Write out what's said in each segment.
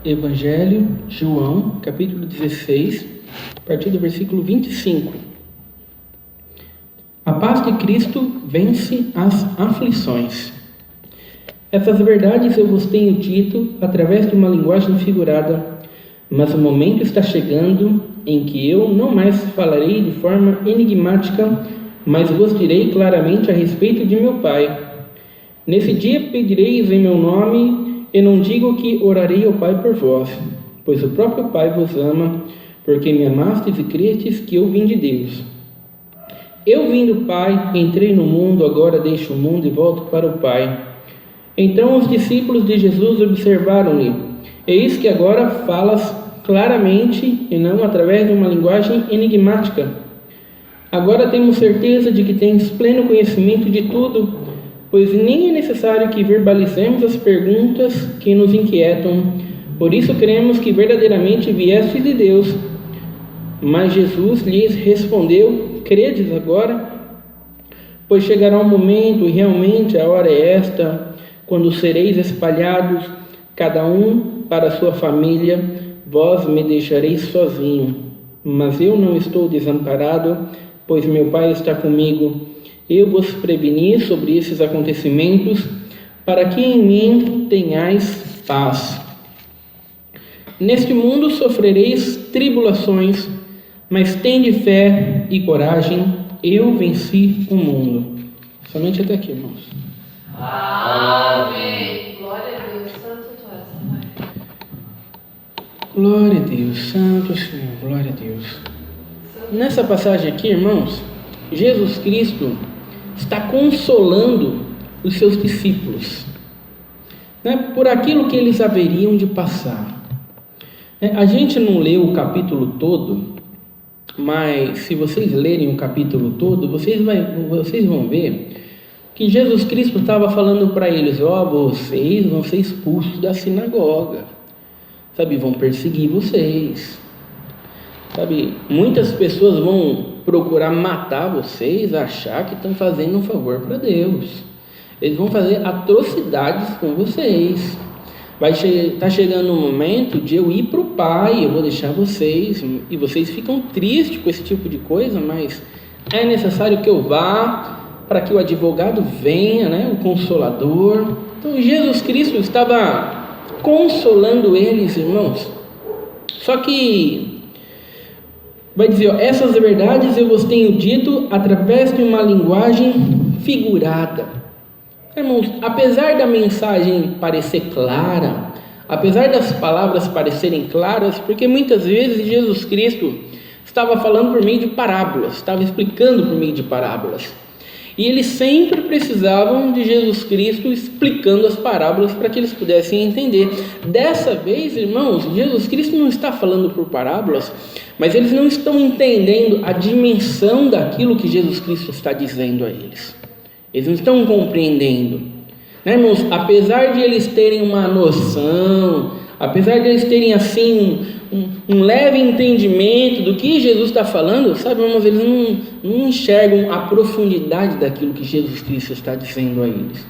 Evangelho de João, capítulo 16, a partir do versículo 25. A paz de Cristo vence as aflições. Essas verdades eu vos tenho dito através de uma linguagem figurada, mas o momento está chegando em que eu não mais falarei de forma enigmática, mas vos direi claramente a respeito de meu Pai. Nesse dia pedireis em meu nome, e não digo que orarei ao Pai por vós, pois o próprio Pai vos ama, porque me amastes e crestes que eu vim de Deus. Eu vim do Pai, entrei no mundo, agora deixo o mundo e volto para o Pai. Então os discípulos de Jesus observaram-lhe: eis que agora falas claramente e não através de uma linguagem enigmática. Agora temos certeza de que tens pleno conhecimento de tudo, pois nem é necessário que verbalizemos as perguntas que nos inquietam. Por isso cremos que verdadeiramente vieste de Deus. Mas Jesus lhes respondeu: credes agora? Pois chegará um momento, e realmente a hora é esta, quando sereis espalhados, cada um para a sua família, vós me deixareis sozinho. Mas eu não estou desamparado, pois meu Pai está comigo. Eu vos preveni sobre esses acontecimentos, para que em mim tenhais paz. Neste mundo sofrereis tribulações, mas tende fé e coragem, eu venci o mundo. Somente até aqui, irmãos. Amém. Glória a Deus, santo tu és, Pai. Glória a Deus, santo Senhor, glória a Deus. Nessa passagem aqui, irmãos, Jesus Cristo está consolando os seus discípulos, né, por aquilo que eles haveriam de passar. A gente não leu o capítulo todo, mas se vocês lerem o capítulo todo, vocês vão ver que Jesus Cristo estava falando para eles: vocês vão ser expulsos da sinagoga, sabe, vão perseguir vocês, sabe, muitas pessoas vão procurar matar vocês, achar que estão fazendo um favor para Deus. Eles vão fazer atrocidades com vocês. Vai estar chegando um momento de eu ir para o Pai, eu vou deixar vocês, e vocês ficam tristes com esse tipo de coisa, mas é necessário que eu vá para que o advogado venha, né, o Consolador. Então Jesus Cristo estava consolando eles, irmãos. Só que vai dizer: essas verdades eu vos tenho dito através de uma linguagem figurada. Irmãos, apesar da mensagem parecer clara, apesar das palavras parecerem claras, porque muitas vezes Jesus Cristo estava falando por meio de parábolas, estava explicando por meio de parábolas. E eles sempre precisavam de Jesus Cristo explicando as parábolas para que eles pudessem entender. Dessa vez, irmãos, Jesus Cristo não está falando por parábolas, mas eles não estão entendendo a dimensão daquilo que Jesus Cristo está dizendo a eles. Eles não estão compreendendo, né, irmãos? Apesar de eles terem uma noção, apesar de eles terem assim um leve entendimento do que Jesus está falando, sabe, irmãos, eles não enxergam a profundidade daquilo que Jesus Cristo está dizendo a eles.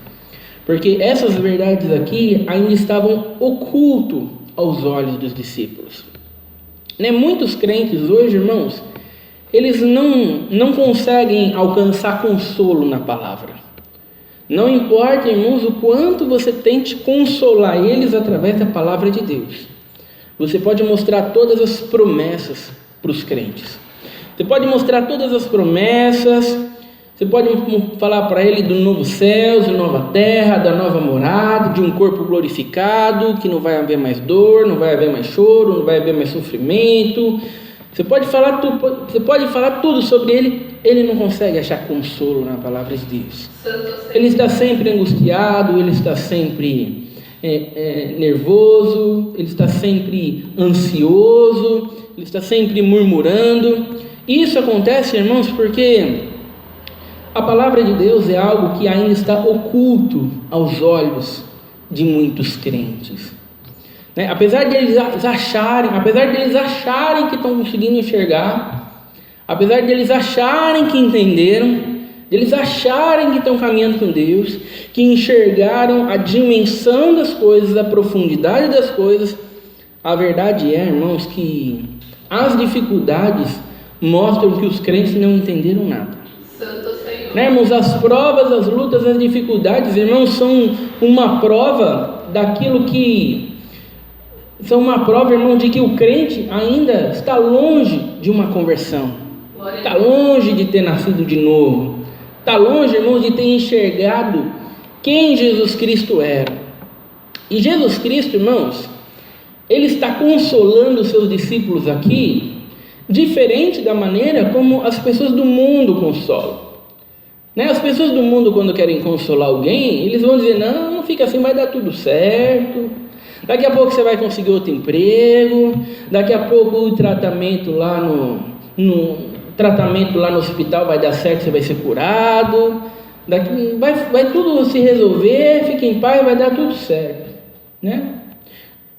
Porque essas verdades aqui ainda estavam ocultas aos olhos dos discípulos. Né? Muitos crentes hoje, irmãos, eles não conseguem alcançar consolo na palavra. Não importa, irmãos, o quanto você tente consolar eles através da palavra de Deus. Você pode mostrar todas as promessas para os crentes. Você pode mostrar todas as promessas. Você pode falar para ele do novo céu, da nova terra, da nova morada, de um corpo glorificado, que não vai haver mais dor, não vai haver mais choro, não vai haver mais sofrimento. Você pode falar tudo sobre ele, ele não consegue achar consolo na palavra de Deus. Ele está sempre angustiado, ele está sempre nervoso, ele está sempre ansioso, ele está sempre murmurando. Isso acontece, irmãos, porque a palavra de Deus é algo que ainda está oculto aos olhos de muitos crentes. Né? Apesar de eles acharem que estão conseguindo enxergar, apesar de eles acharem que entenderam, de eles acharem que estão caminhando com Deus, que enxergaram a dimensão das coisas, a profundidade das coisas, A verdade é, irmãos, que as dificuldades mostram que os crentes não entenderam nada. Santo Senhor. Né, irmãos, as provas, as lutas, as dificuldades, irmãos, são uma prova daquilo que... São uma prova, irmão, de que o crente ainda está longe de uma conversão. Está longe de ter nascido de novo. Está longe, irmão, de ter enxergado quem Jesus Cristo era. E Jesus Cristo, irmãos, Ele está consolando os seus discípulos aqui, diferente da maneira como as pessoas do mundo consolam. Né? As pessoas do mundo, quando querem consolar alguém, eles vão dizer, não, fica assim, vai dar tudo certo. Daqui a pouco você vai conseguir outro emprego. Daqui a pouco o tratamento lá no hospital vai dar certo, você vai ser curado. Vai tudo se resolver, fique em paz, vai dar tudo certo. Né?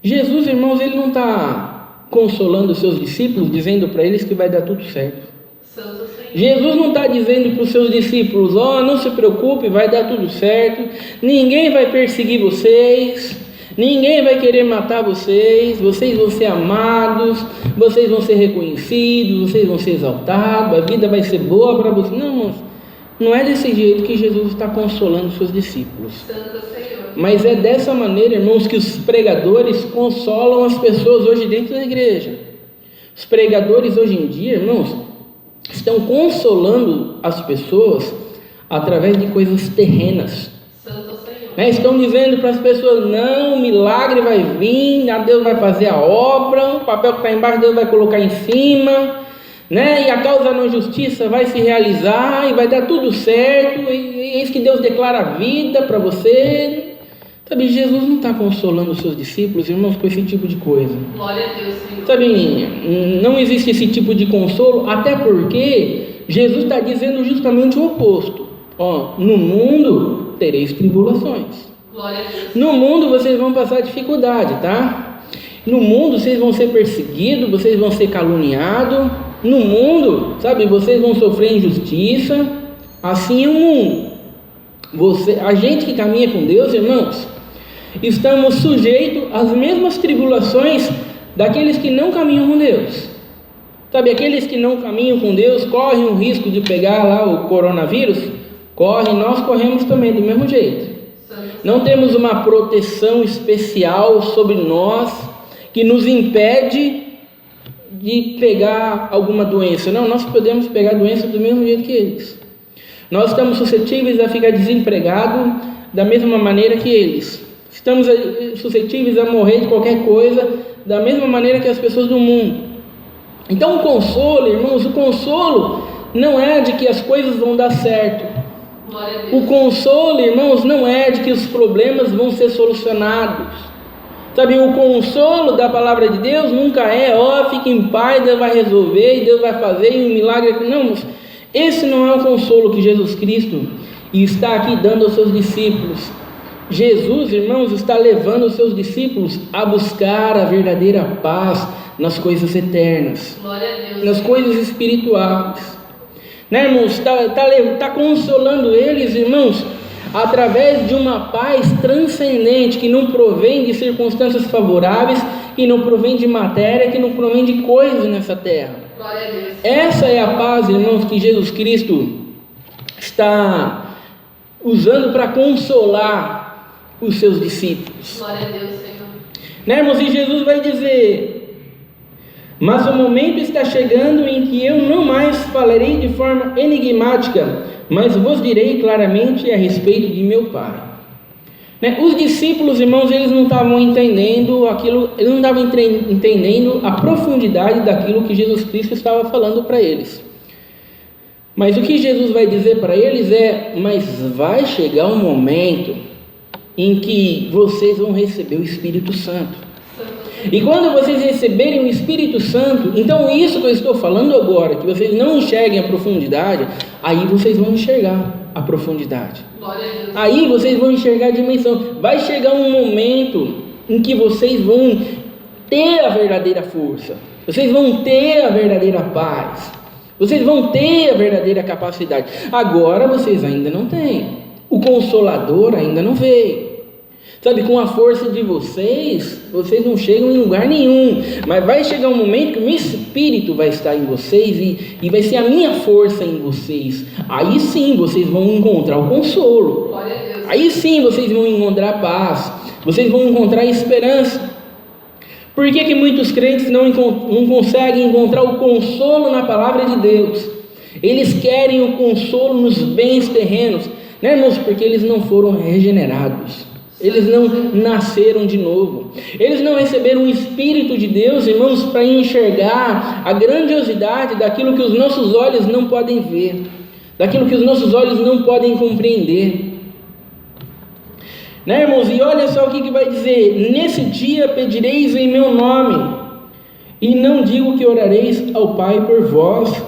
Jesus, irmãos, Ele não está consolando os seus discípulos, dizendo para eles que vai dar tudo certo. Jesus não está dizendo para os seus discípulos, não se preocupe, vai dar tudo certo, ninguém vai perseguir vocês, ninguém vai querer matar vocês vão ser amados, vocês vão ser reconhecidos, vocês vão ser exaltados, a vida vai ser boa para vocês. Não, irmãos, não é desse jeito que Jesus está consolando os seus discípulos. Mas é dessa maneira, irmãos, que os pregadores consolam as pessoas hoje dentro da igreja. Os pregadores hoje em dia, irmãos, estão consolando as pessoas através de coisas terrenas. Estão dizendo para as pessoas, não, o milagre vai vir, Deus vai fazer a obra, o papel que está embaixo Deus vai colocar em cima, né? E a causa da justiça vai se realizar e vai dar tudo certo, e eis que Deus declara a vida para você. Sabe, Jesus não está consolando os seus discípulos, irmãos, com esse tipo de coisa. Glória a Deus, Senhor. Sabe, não existe esse tipo de consolo, até porque Jesus está dizendo justamente o oposto. No mundo tereis tribulações. Glória a Deus. No mundo vocês vão passar dificuldade, tá? No mundo vocês vão ser perseguidos, vocês vão ser caluniados. No mundo, sabe, vocês vão sofrer injustiça. Assim é o mundo. A gente que caminha com Deus, irmãos, estamos sujeitos às mesmas tribulações daqueles que não caminham com Deus. Sabe, aqueles que não caminham com Deus correm o risco de pegar lá o coronavírus, nós corremos também do mesmo jeito. Não temos uma proteção especial sobre nós que nos impede de pegar alguma doença. Não, nós podemos pegar a doença do mesmo jeito que eles. Nós estamos suscetíveis a ficar desempregados da mesma maneira que eles. Estamos suscetíveis a morrer de qualquer coisa da mesma maneira que as pessoas do mundo. Então o consolo, irmãos, o consolo não é de que as coisas vão dar certo. O consolo, irmãos, não é de que os problemas vão ser solucionados. Sabe, o consolo da palavra de Deus nunca é, fique em paz, Deus vai resolver, e Deus vai fazer, e um milagre. Não, esse não é o consolo que Jesus Cristo está aqui dando aos seus discípulos. Jesus, irmãos, está levando os seus discípulos a buscar a verdadeira paz nas coisas eternas, nas coisas espirituais. Né, irmãos? Está consolando eles, irmãos, através de uma paz transcendente que não provém de circunstâncias favoráveis, que não provém de matéria, que não provém de coisas nessa terra. Glória a Deus. Essa é a paz, irmãos, que Jesus Cristo está usando para consolar os seus discípulos. Glória a Deus, Senhor. Né, irmãos? E Jesus vai dizer: mas o momento está chegando em que eu não mais falarei de forma enigmática, mas vos direi claramente a respeito de meu Pai. Né? Os discípulos, irmãos, eles não estavam entendendo eles não estavam entendendo a profundidade daquilo que Jesus Cristo estava falando para eles. Mas o que Jesus vai dizer para eles mas vai chegar um momento em que vocês vão receber o Espírito Santo. E quando vocês receberem o Espírito Santo, então isso que eu estou falando agora, que vocês não enxerguem a profundidade, aí vocês vão enxergar a profundidade. Aí vocês vão enxergar a dimensão. Vai chegar um momento em que vocês vão ter a verdadeira força, vocês vão ter a verdadeira paz, vocês vão ter a verdadeira capacidade. Agora vocês ainda não têm. O Consolador ainda não veio. Sabe, com a força de vocês não chegam em lugar nenhum. Mas vai chegar um momento que o meu Espírito vai estar em vocês e vai ser a minha força em vocês. Aí sim vocês vão encontrar o consolo. Glória a Deus. Aí sim vocês vão encontrar paz. Vocês vão encontrar esperança. Por que muitos crentes não conseguem encontrar o consolo na palavra de Deus? Eles querem o consolo nos bens terrenos, né, irmãos? Porque eles não foram regenerados. Eles não nasceram de novo. Eles não receberam o Espírito de Deus, irmãos, para enxergar a grandiosidade daquilo que os nossos olhos não podem ver, daquilo que os nossos olhos não podem compreender. Né, irmãos? E olha só o que vai dizer: nesse dia pedireis em meu nome, e não digo que orareis ao Pai por vós,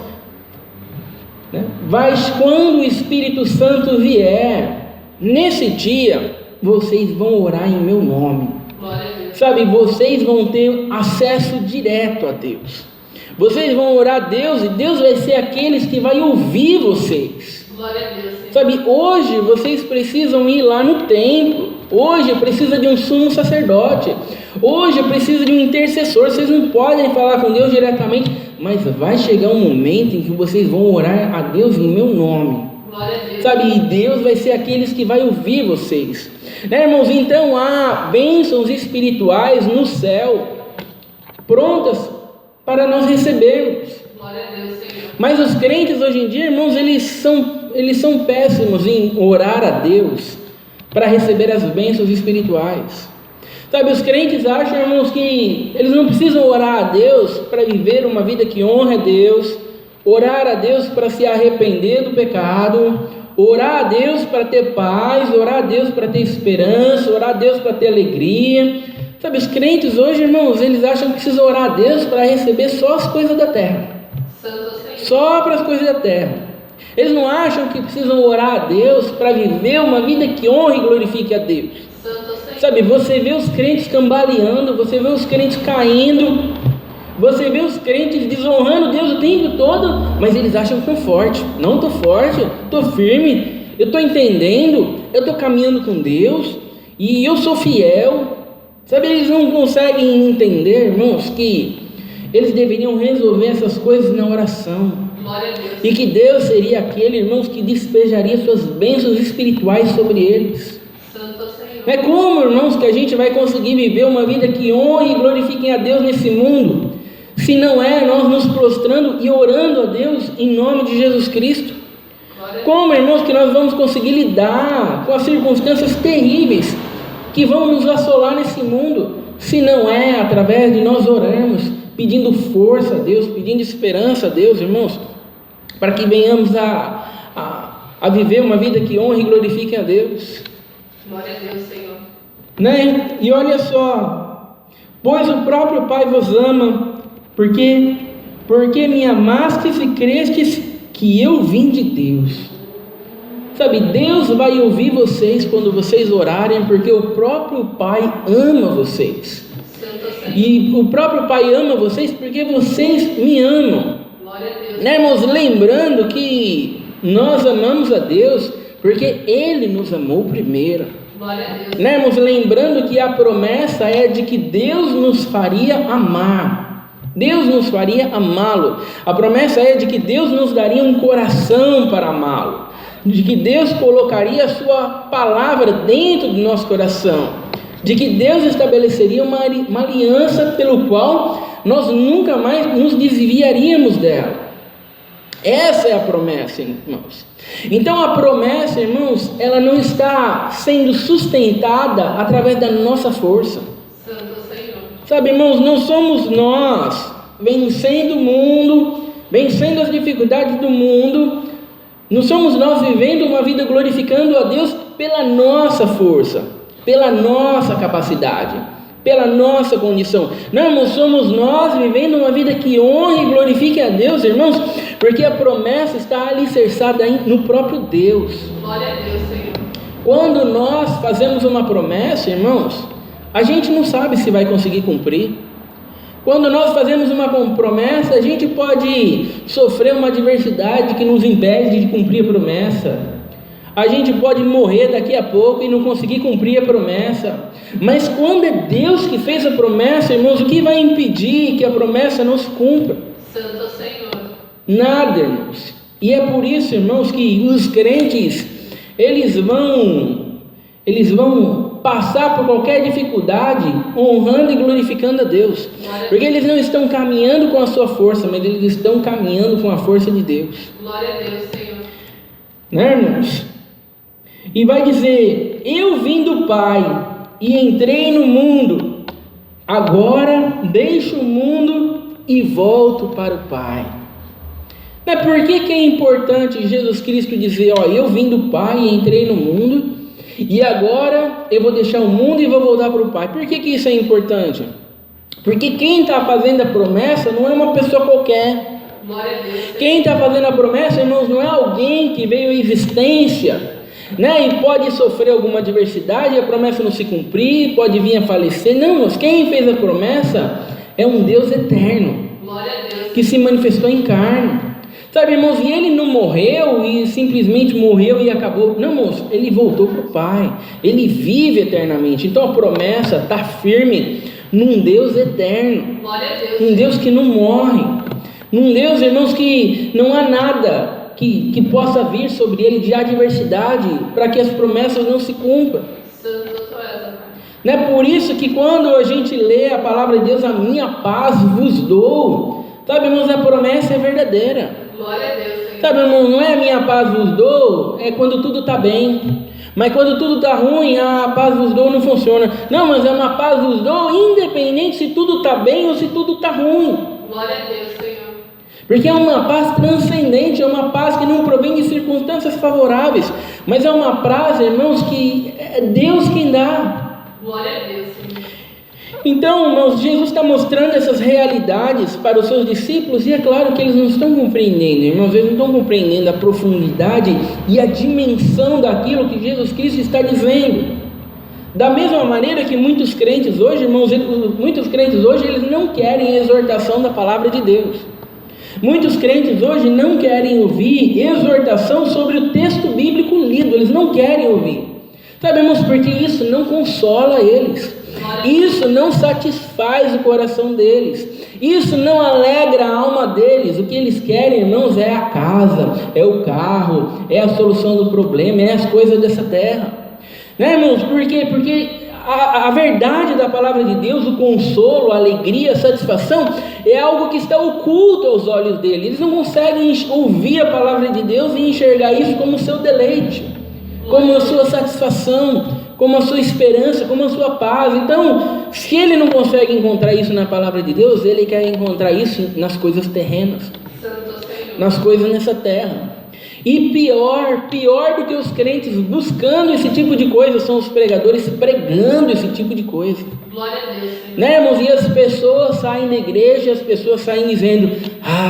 né? Mas quando o Espírito Santo vier, nesse dia vocês vão orar em meu nome. Glória a Deus. Sabe, vocês vão ter acesso direto a Deus. Vocês vão orar a Deus e Deus vai ser aqueles que vai ouvir vocês. Glória a Deus, Senhor. Sabe, hoje vocês precisam ir lá no templo. Hoje precisa de um sumo sacerdote. Hoje precisa de um intercessor. Vocês não podem falar com Deus diretamente, mas vai chegar um momento em que vocês vão orar a Deus em meu nome. Glória a Deus. Sabe, e Deus vai ser aqueles que vai ouvir vocês, né, irmãos? Então há bênçãos espirituais no céu prontas para nós recebermos. Glória a Deus, Senhor. Mas os crentes hoje em dia, irmãos, eles são péssimos em orar a Deus para receber as bênçãos espirituais. Sabe, os crentes acham, irmãos, que eles não precisam orar a Deus para viver uma vida que honra a Deus, orar a Deus para se arrepender do pecado, orar a Deus para ter paz, orar a Deus para ter esperança, orar a Deus para ter alegria. Sabe, os crentes hoje, irmãos, eles acham que precisam orar a Deus para receber só as coisas da terra. Santo Senhor. Só para as coisas da terra. Eles não acham que precisam orar a Deus para viver uma vida que honre e glorifique a Deus. Santo Senhor. Sabe, você vê os crentes cambaleando, você vê os crentes caindo, você vê os crentes desonrando Deus o tempo todo, mas eles acham que estão fortes. Não, estou forte, estou firme, eu estou entendendo, eu estou caminhando com Deus e eu sou fiel. Sabe, eles não conseguem entender, irmãos, que eles deveriam resolver essas coisas na oração. Glória a Deus. E que Deus seria aquele, irmãos, que despejaria suas bênçãos espirituais sobre eles. Santo Senhor. É como, irmãos, que a gente vai conseguir viver uma vida que honre e glorifique a Deus nesse mundo, se não é nós nos prostrando e orando a Deus em nome de Jesus Cristo? Glória a Como, irmãos, que nós vamos conseguir lidar com as circunstâncias terríveis que vão nos assolar nesse mundo, se não é através de nós orarmos, pedindo força a Deus, pedindo esperança a Deus, irmãos, para que venhamos a viver uma vida que honre e glorifique a Deus. Glória a Deus, Senhor. Né? E olha só: pois o próprio Pai vos ama, porque me amastes e crestes que eu vim de Deus. Sabe, Deus vai ouvir vocês quando vocês orarem, porque o próprio Pai ama vocês. Santo Senhor. E o próprio Pai ama vocês porque vocês me amam. Glória a Deus. Né, irmãos? Lembrando que nós amamos a Deus porque Ele nos amou primeiro. Glória a Deus. Né, irmãos? Lembrando que a promessa é de que Deus nos faria amar. Deus nos faria amá-lo. A promessa é de que Deus nos daria um coração para amá-lo. De que Deus colocaria a sua palavra dentro do nosso coração. De que Deus estabeleceria uma aliança pelo qual nós nunca mais nos desviaríamos dela. Essa é a promessa, irmãos. Então a promessa, irmãos, ela não está sendo sustentada através da nossa força. Santo Senhor. Sabe, irmãos, não somos nós vencendo o mundo, vencendo as dificuldades do mundo. Não somos nós vivendo uma vida glorificando a Deus pela nossa força, pela nossa capacidade, pela nossa condição. Não, irmãos, somos nós vivendo uma vida que honre e glorifique a Deus, irmãos, porque a promessa está alicerçada no próprio Deus. Glória a Deus, Senhor. Quando nós fazemos uma promessa, irmãos, a gente não sabe se vai conseguir cumprir. Quando nós fazemos uma promessa, a gente pode sofrer uma adversidade que nos impede de cumprir a promessa. a gente pode morrer daqui a pouco e não conseguir cumprir a promessa. Mas quando é Deus que fez a promessa, irmãos, o que vai impedir que a promessa não se cumpra? Santo Senhor. Nada, irmãos. E é por isso, irmãos, que os crentes, eles vão passar por qualquer dificuldade, honrando e glorificando a Deus. Porque eles não estão caminhando com a sua força, mas eles estão caminhando com a força de Deus. Glória a Deus, Senhor. Né, irmãos? E vai dizer: eu vim do Pai e entrei no mundo, agora deixo o mundo e volto para o Pai. Mas por que é importante Jesus Cristo dizer: ó, eu vim do Pai e entrei no mundo, e agora eu vou deixar o mundo e vou voltar para o Pai? Por que isso é importante? Porque quem está fazendo a promessa não é uma pessoa qualquer. Glória a Deus. Quem está fazendo a promessa, irmãos, não é alguém que veio à existência, né, e pode sofrer alguma adversidade e a promessa não se cumprir, pode vir a falecer. Não, irmãos, quem fez a promessa é um Deus eterno, Glória a Deus. que se manifestou em carne. Sabe, irmãos, e ele não morreu e simplesmente morreu e acabou. Não, irmãos, ele voltou para o Pai, ele vive eternamente. Então a promessa está firme num Deus eterno, Glória a Deus. um Deus que não morre, num Deus, irmãos, que não há nada que possa vir sobre ele de adversidade para que as promessas não se cumpram. Santo tu és, Pai. Não é por isso que quando a gente lê a palavra de Deus, a minha paz vos dou, sabe, irmãos, a promessa é verdadeira. Glória a Deus, Senhor. Sabe, irmão, não é a minha paz vos dou, é quando tudo está bem. Mas quando tudo está ruim, a paz vos dou não funciona. Não, mas é uma paz vos dou independente se tudo está bem ou se tudo está ruim. Glória a Deus, Senhor. Porque é uma paz transcendente, é uma paz que não provém de circunstâncias favoráveis, mas é uma paz, irmãos, que é Deus quem dá. Glória a Deus, Senhor. Então, irmãos, Jesus está mostrando essas realidades para os seus discípulos, e é claro que eles não estão compreendendo, irmãos, eles não estão compreendendo a profundidade e a dimensão daquilo que Jesus Cristo está dizendo. Da mesma maneira que muitos crentes hoje, irmãos, eles não querem exortação da palavra de Deus. Muitos crentes hoje não querem ouvir exortação sobre o texto bíblico lido, eles não querem ouvir. Sabemos porque isso não consola eles, isso não satisfaz o coração deles, isso não alegra a alma deles. O que eles querem, irmãos, é a casa, é o carro, é a solução do problema, é as coisas dessa terra. Né, irmãos? Por quê? Porque a verdade da palavra de Deus, o consolo, a alegria, a satisfação, é algo que está oculto aos olhos deles. Eles não conseguem ouvir a palavra de Deus e enxergar isso como seu deleite, como a sua satisfação, como a sua esperança, como a sua paz. Então, se ele não consegue encontrar isso na palavra de Deus, ele quer encontrar isso nas coisas terrenas, nas coisas nessa terra. E pior do que os crentes buscando esse tipo de coisa, são os pregadores pregando esse tipo de coisa. Glória a Deus. Né, irmãos? E as pessoas saem da igreja, as pessoas saem dizendo: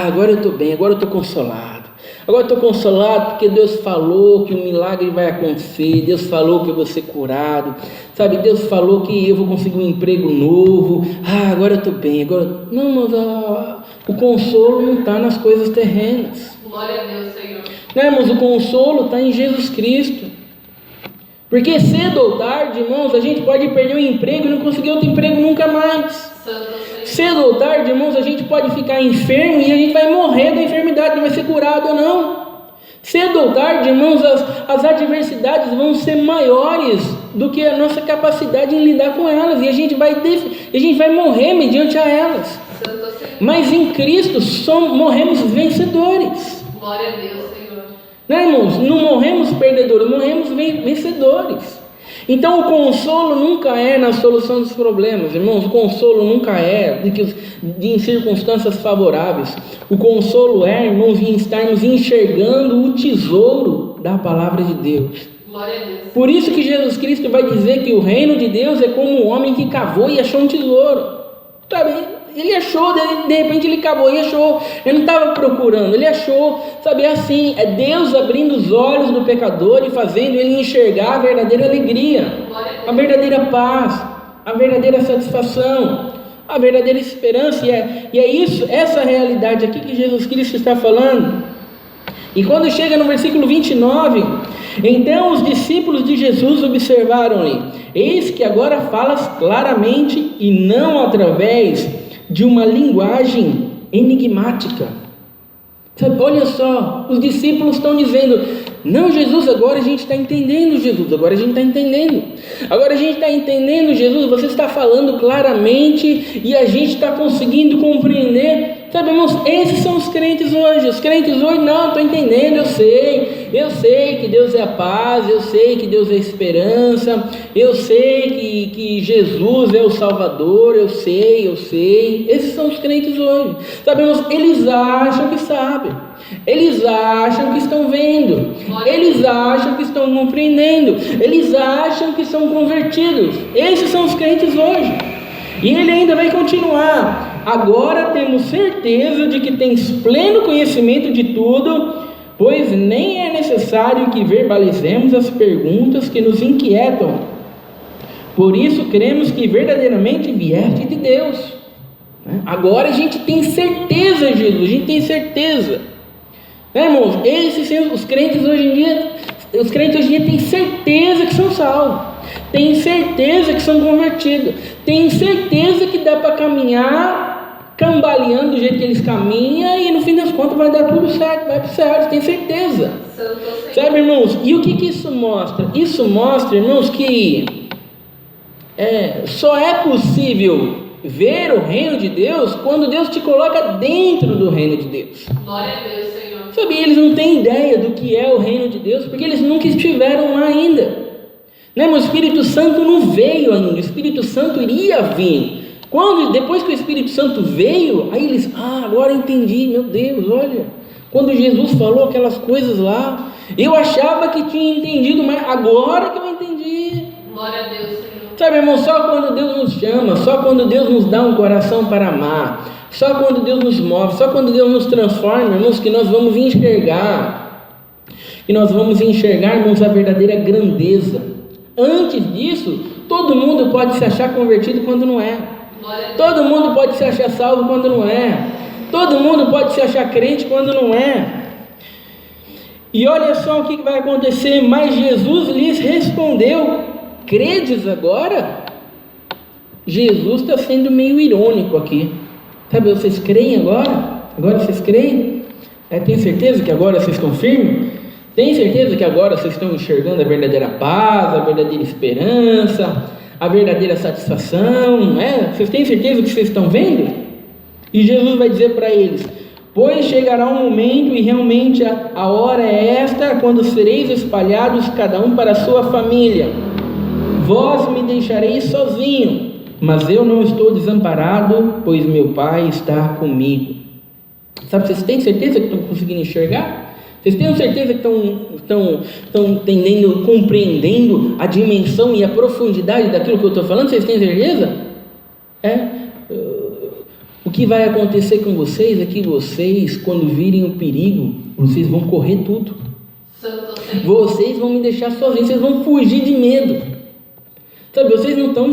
agora eu estou bem, agora eu estou consolado. Agora eu estou consolado porque Deus falou que um milagre vai acontecer, Deus falou que eu vou ser curado, sabe? Deus falou que eu vou conseguir um emprego novo. Agora eu estou bem, agora... Não, mas o consolo não está nas coisas terrenas. Glória a Deus, Senhor. Não, irmãos, o consolo está em Jesus Cristo. Porque cedo ou tarde, irmãos, a gente pode perder o emprego e não conseguir outro emprego nunca mais. Santo Senhor. Cedo ou tarde, irmãos, a gente pode ficar enfermo e a gente vai morrer da enfermidade, não vai ser curado ou não. Cedo ou tarde, irmãos, as adversidades vão ser maiores do que a nossa capacidade em lidar com elas, e a gente vai morrer mediante a elas. Santo Senhor. Mas em Cristo morremos vencedores. Glória a Deus, Senhor. Não, irmãos, não morremos perdedores, morremos vencedores. Então o consolo nunca é na solução dos problemas, irmãos. O consolo nunca é em circunstâncias favoráveis. O consolo é, irmãos, em estarmos enxergando o tesouro da palavra de Deus. Glória a Deus. Por isso que Jesus Cristo vai dizer que o reino de Deus é como um homem que cavou e achou um tesouro. Sabe? Ele achou, de repente ele cavou e achou. Ele não estava procurando, ele achou. Sabe, assim, é Deus abrindo os olhos do pecador e fazendo ele enxergar a verdadeira alegria, a verdadeira paz, a verdadeira satisfação, a verdadeira esperança. E é isso, essa realidade aqui que Jesus Cristo está falando. E quando chega no versículo 29, então os discípulos de Jesus observaram-lhe: eis que agora falas claramente e não através de uma linguagem enigmática. Sabe, olha só, os discípulos estão dizendo: não, Jesus, agora a gente está entendendo, Jesus, agora a gente está entendendo. Agora a gente está entendendo, Jesus, você está falando claramente e a gente está conseguindo compreender. Sabe, irmãos, esses são os crentes hoje. Os crentes hoje, não, estou entendendo, eu sei que Deus é a paz, eu sei que Deus é a esperança, eu sei que Jesus é o Salvador, eu sei. Esses são os crentes hoje. Sabe, irmãos, eles acham que sabem, eles acham que estão vendo, eles acham que estão compreendendo, eles acham que são convertidos. Esses são os crentes hoje. E ele ainda vai continuar: agora temos certeza de que tens pleno conhecimento de tudo, pois nem é necessário que verbalizemos as perguntas que nos inquietam. Por isso cremos que verdadeiramente vieste de Deus. Agora a gente tem certeza, Jesus, a gente tem certeza. Irmãos, esses são os crentes hoje em dia. Os crentes hoje em dia têm certeza que são salvos, têm certeza que são convertidos, têm certeza que dá para caminhar cambaleando do jeito que eles caminham e no fim das contas vai dar tudo certo, vai para o céu, tem certeza. Sabe, irmãos, e o que isso mostra? Isso mostra, irmãos, que só é possível ver o reino de Deus quando Deus te coloca dentro do reino de Deus. Glória a Deus, Senhor. Sabe, eles não têm ideia do que é o reino de Deus, porque eles nunca estiveram lá ainda. O Espírito Santo não veio ainda, o Espírito Santo iria vir. Depois que o Espírito Santo veio, aí eles, agora entendi, meu Deus, olha, quando Jesus falou aquelas coisas lá, eu achava que tinha entendido, mas agora que eu entendi. Glória a Deus, Senhor. Sabe, irmão, só quando Deus nos chama, só quando Deus nos dá um coração para amar, só quando Deus nos move, só quando Deus nos transforma, irmãos, que nós vamos enxergar, irmãos, a verdadeira grandeza. Antes disso, todo mundo pode se achar convertido quando não é. Todo mundo pode se achar salvo quando não é. Todo mundo pode se achar crente quando não é. E olha só o que vai acontecer. Mas Jesus lhes respondeu: credes agora? Jesus está sendo meio irônico aqui. Sabe, vocês creem agora? Agora vocês creem? Tem certeza que agora vocês estão firmes? Tem certeza que agora vocês estão enxergando a verdadeira paz, a verdadeira esperança, a verdadeira satisfação? Vocês têm certeza que vocês estão vendo? E Jesus vai dizer para eles: pois chegará um momento, e realmente a hora é esta, quando sereis espalhados cada um para a sua família. Vós me deixareis sozinho, mas eu não estou desamparado, pois meu Pai está comigo. Sabe, vocês têm certeza que estão conseguindo enxergar? Vocês têm certeza que estão entendendo, compreendendo a dimensão e a profundidade daquilo que eu estou falando? Vocês têm certeza? O que vai acontecer com vocês é que vocês, quando virem o perigo, vocês vão correr tudo. Vocês vão me deixar sozinhos, vocês vão fugir de medo. Sabe, vocês não estão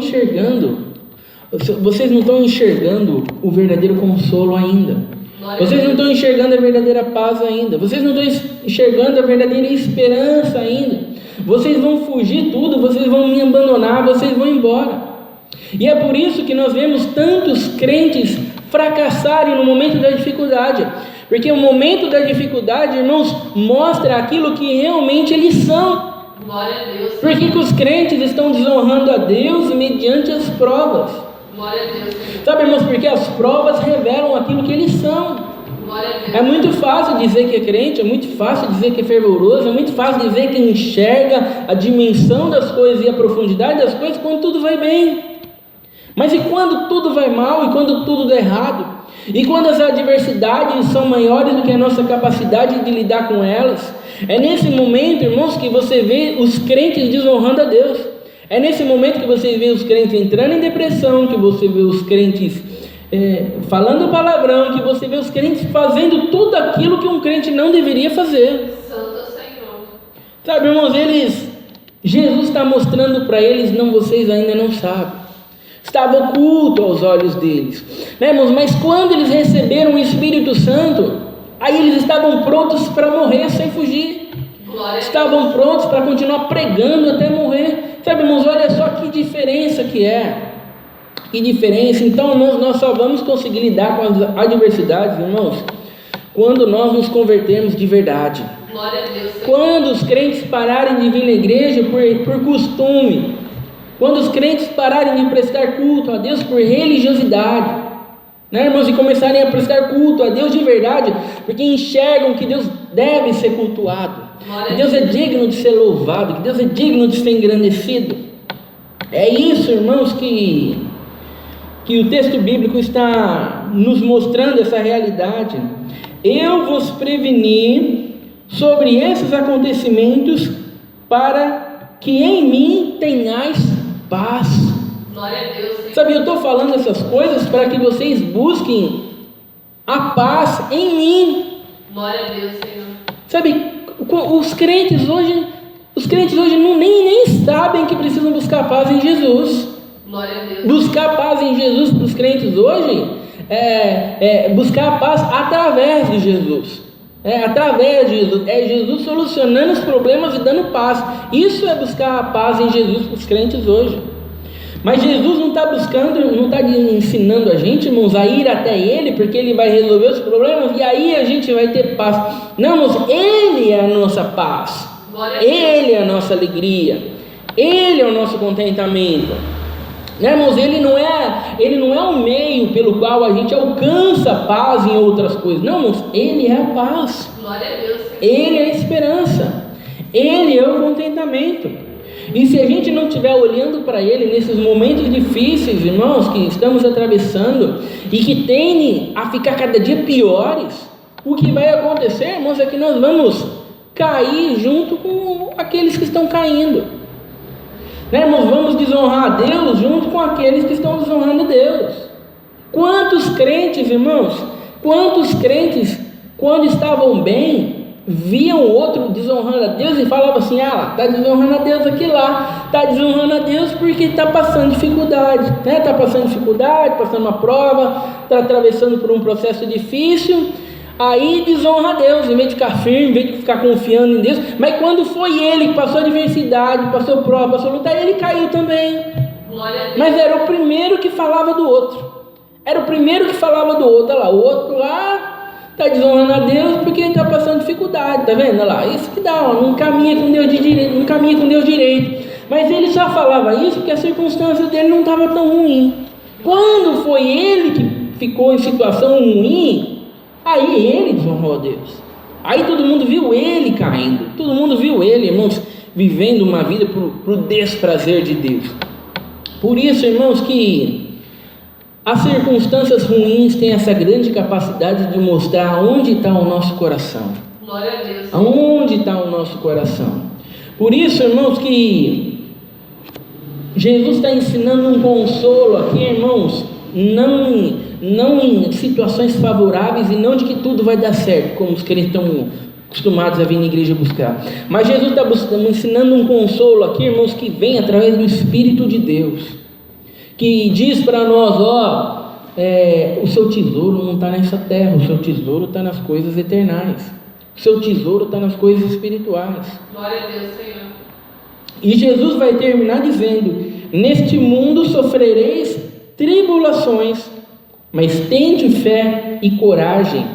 enxergando o verdadeiro consolo ainda. Vocês não estão enxergando a verdadeira paz ainda. Vocês não estão enxergando a verdadeira esperança ainda. Vocês vão fugir tudo, vocês vão me abandonar, vocês vão embora. E é por isso que nós vemos tantos crentes fracassarem no momento da dificuldade. Porque o momento da dificuldade, irmãos, mostra aquilo que realmente eles são. Glória a Deus. Por que os crentes estão desonrando a Deus mediante as provas? Glória a Deus. Sabe, irmãos, porque as provas revelam aquilo que eles são. Glória a Deus. É muito fácil dizer que é crente, é muito fácil dizer que é fervoroso, é muito fácil dizer que enxerga a dimensão das coisas e a profundidade das coisas quando tudo vai bem. Mas e quando tudo vai mal, e quando tudo dá errado? E quando as adversidades são maiores do que a nossa capacidade de lidar com elas? É nesse momento, irmãos, que você vê os crentes desonrando a Deus. É nesse momento que você vê os crentes entrando em depressão, que você vê os crentes falando palavrão, que você vê os crentes fazendo tudo aquilo que um crente não deveria fazer. Santo Senhor. Sabe, irmãos, Jesus está mostrando para eles: não, vocês ainda não sabem. Estava oculto aos olhos deles, irmãos? Mas quando eles receberam o Espírito Santo, Aí eles estavam prontos para morrer sem fugir. Estavam prontos para continuar pregando até morrer. Sabe, irmãos, olha só que diferença que é. Que diferença. Então nós só vamos conseguir lidar com as adversidades, irmãos, quando nós nos convertermos de verdade. Glória a Deus. Quando os crentes pararem de vir na igreja por costume. Quando os crentes pararem de prestar culto a Deus por religiosidade, né, irmãos, e começarem a prestar culto a Deus de verdade, porque enxergam que Deus deve ser cultuado, que Deus é digno de ser louvado, que Deus é digno de ser engrandecido. É isso, irmãos, que o texto bíblico está nos mostrando, essa realidade. Eu vos preveni sobre esses acontecimentos para que em mim tenhais paz. Glória a Deus. Sabe, eu estou falando essas coisas para que vocês busquem a paz em mim. Glória a Deus, Senhor. Sabe, os crentes hoje nem sabem que precisam buscar paz em Jesus. Glória a Deus. Buscar paz em Jesus para os crentes hoje é buscar a paz através de Jesus. Através de Jesus. É Jesus solucionando os problemas e dando paz. Isso é buscar a paz em Jesus para os crentes hoje. Mas Jesus não está buscando, não está ensinando a gente, irmãos, a ir até Ele, porque Ele vai resolver os problemas e aí a gente vai ter paz. Não, irmãos, Ele é a nossa paz. Ele é a nossa alegria. Ele é o nosso contentamento. Né, irmãos, Ele não é o meio pelo qual a gente alcança a paz em outras coisas. Não, irmãos, Ele é a paz. Glória a Deus, Senhor. Ele é a esperança. Ele é o contentamento. E se a gente não estiver olhando para Ele nesses momentos difíceis, irmãos, que estamos atravessando e que tendem a ficar cada dia piores, o que vai acontecer, irmãos, é que nós vamos cair junto com aqueles que estão caindo. Né, irmãos, vamos desonrar a Deus junto com aqueles que estão desonrando a Deus. Quantos crentes, irmãos, quando estavam bem, viam o outro desonrando a Deus e falavam assim: está desonrando a Deus aqui lá, está desonrando a Deus porque está passando dificuldade, né? Está passando dificuldade, passando uma prova, está atravessando por um processo difícil, aí desonra a Deus, em vez de ficar firme, em vez de ficar confiando em Deus. Mas quando foi ele que passou adversidade, passou prova, passou luta, ele caiu também. Glória a Deus. Mas era o primeiro que falava do outro, olha lá, o outro lá está desonrando a Deus porque está passando dificuldade, tá vendo? Olha lá, isso que dá, não caminha com Deus direito, mas ele só falava isso porque a circunstância dele não estava tão ruim. Quando foi ele que ficou em situação ruim, aí ele desonrou a Deus, aí todo mundo viu ele caindo, todo mundo viu ele, irmãos, vivendo uma vida para o desprazer de Deus. Por isso, irmãos, que as circunstâncias ruins têm essa grande capacidade de mostrar onde está o nosso coração. Glória a Deus. Onde está o nosso coração. Por isso, irmãos, que Jesus está ensinando um consolo aqui, irmãos, não em situações favoráveis e não de que tudo vai dar certo, como os crentes estão acostumados a vir na igreja buscar. Mas Jesus está ensinando um consolo aqui, irmãos, que vem através do Espírito de Deus, que diz para nós: o seu tesouro não está nessa terra, o seu tesouro está nas coisas eternais, o seu tesouro está nas coisas espirituais. Glória a Deus, Senhor. E Jesus vai terminar dizendo: neste mundo sofrereis tribulações, mas tende fé e coragem,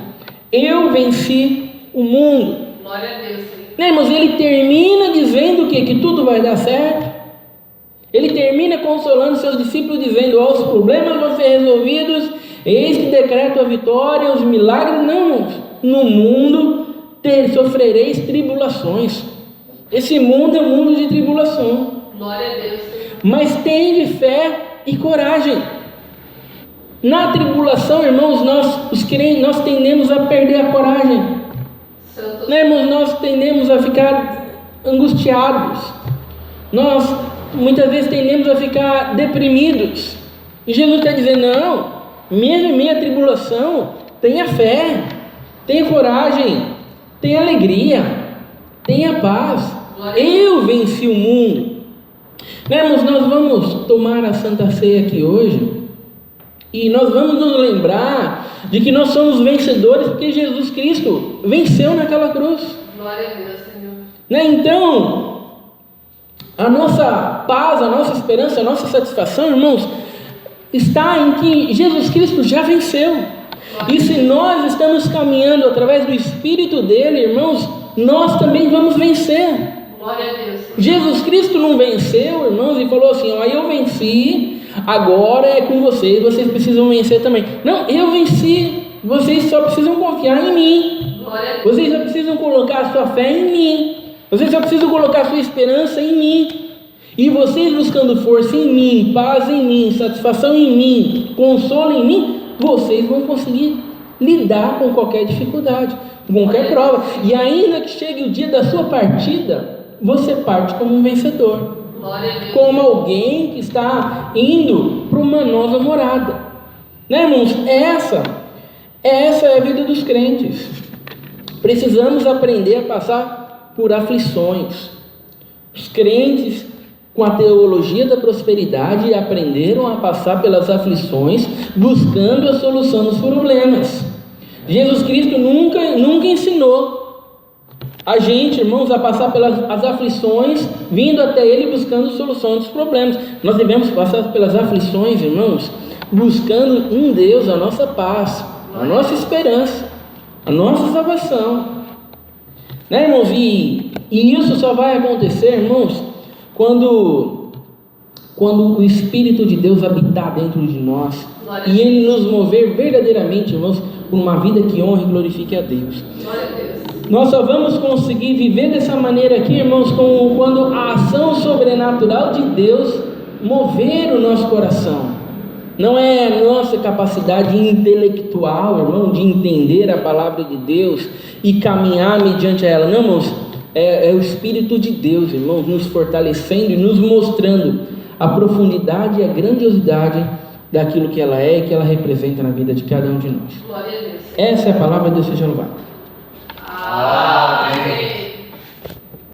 eu venci o mundo. Glória a Deus, Senhor. Né, irmãos, ele termina dizendo o quê? Que tudo vai dar certo. Ele termina consolando seus discípulos dizendo: os problemas vão ser resolvidos, eis que decreto a vitória, os milagres. Não, no mundo sofrereis tribulações. Esse mundo é um mundo de tribulação. Glória a Deus, Senhor. Mas tende fé e coragem. Na tribulação, irmãos, os crentes, nós tendemos a perder a coragem. Né, irmãos, nós tendemos a ficar angustiados. Nós muitas vezes tendemos a ficar deprimidos. E Jesus está dizendo: não, mesmo em meio à tribulação, tenha fé, tenha coragem, tenha alegria, tenha paz. Eu venci o mundo. Né, irmãos, nós vamos tomar a Santa Ceia aqui hoje. E nós vamos nos lembrar de que nós somos vencedores porque Jesus Cristo venceu naquela cruz. Glória a Deus, Senhor. Né? Então, a nossa paz, a nossa esperança, a nossa satisfação, irmãos, está em que Jesus Cristo já venceu. E se nós estamos caminhando através do Espírito dele, irmãos, nós também vamos vencer. Glória a Deus, Senhor. Jesus Cristo não venceu, irmãos, e falou assim: ó, eu venci, agora é com vocês, vocês precisam vencer também. Não, eu venci, vocês só precisam confiar em mim. Glória a Deus. Vocês só precisam colocar a sua fé em mim. Vocês só precisam colocar a sua esperança em mim. E vocês buscando força em mim, paz em mim, satisfação em mim, consolo em mim, vocês vão conseguir lidar com qualquer dificuldade, com qualquer prova. E ainda que chegue o dia da sua partida, você parte como um vencedor. Glória a Deus. Como alguém que está indo para uma nova morada. Né, irmãos? Essa é a vida dos crentes. Precisamos aprender a passar por aflições. Os crentes, com a teologia da prosperidade, aprenderam a passar pelas aflições, buscando a solução dos problemas. Jesus Cristo nunca ensinou a gente, irmãos, a passar pelas aflições, vindo até Ele buscando solução dos problemas. Nós devemos passar pelas aflições, irmãos, buscando em Deus a nossa paz, a nossa esperança, a nossa salvação. Né, irmãos? E isso só vai acontecer, irmãos, quando o Espírito de Deus habitar dentro de nós e Ele nos mover verdadeiramente, irmãos, por uma vida que honre e glorifique a Deus. Glória a Deus. Nós só vamos conseguir viver dessa maneira aqui, irmãos, quando a ação sobrenatural de Deus mover o nosso coração. Não é a nossa capacidade intelectual, irmão, de entender a palavra de Deus e caminhar mediante ela. Não, irmãos, é o Espírito de Deus, irmãos, nos fortalecendo e nos mostrando a profundidade e a grandiosidade daquilo que ela é e que ela representa na vida de cada um de nós. Glória a Deus. Essa é a palavra de Deus, seja louvado. Amém.